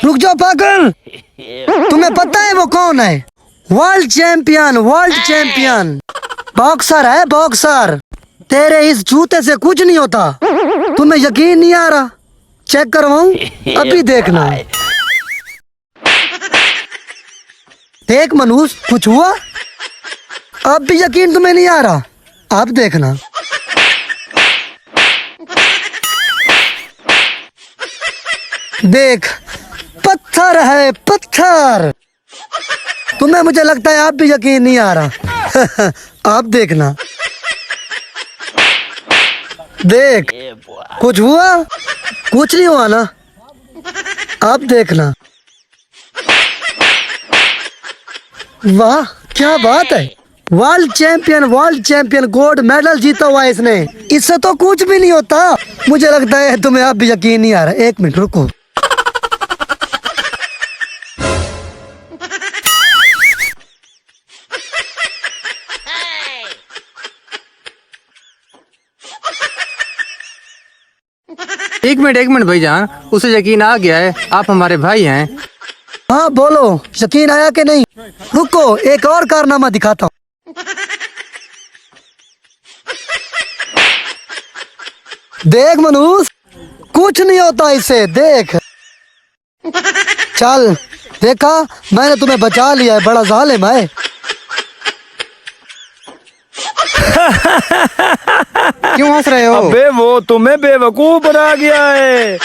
रुक जाओ पागल, तुम्हें पता है वो कौन है? World champion, world champion boxer है, बॉक्सर। तेरे इस जूते से कुछ नहीं होता। तुम्हें यकीन नहीं आ रहा? चेक करवाऊं? अभी देखना। देख मनुष, कुछ हुआ? अब भी यकीन तुम्हें नहीं आ रहा? अब देखना। देख, पत्थर है, पत्थर। तुम्हें मुझे लगता है अब भी यकीन नहीं आ रहा। अब देखना। देख, कुछ हुआ? कुछ नहीं हुआ ना? अब देखना। वाह, क्या बात है। वर्ल्ड चैंपियन गोल्ड मेडल जीता हुआ है इसने। इससे तो कुछ भी नहीं होता। मुझे लगता है तुम्हें अब भी यकीन नहीं आ रहा। एक मिनट रुको। एक मिनट भाईजान, उसे यकीन आ गया है आप हमारे भाई हैं। हाँ बोलो, यकीन आया कि नहीं? रुको, एक और कारनामा दिखाता हूँ। देख मनुष्य, कुछ नहीं होता इससे। देख, चल, देखा, मैंने तुम्हें बचा लिया है। बड़ा जालिम है। क्यों हंस रहे हो? अबे वो तुम्हें बेवकूफ बना गया है।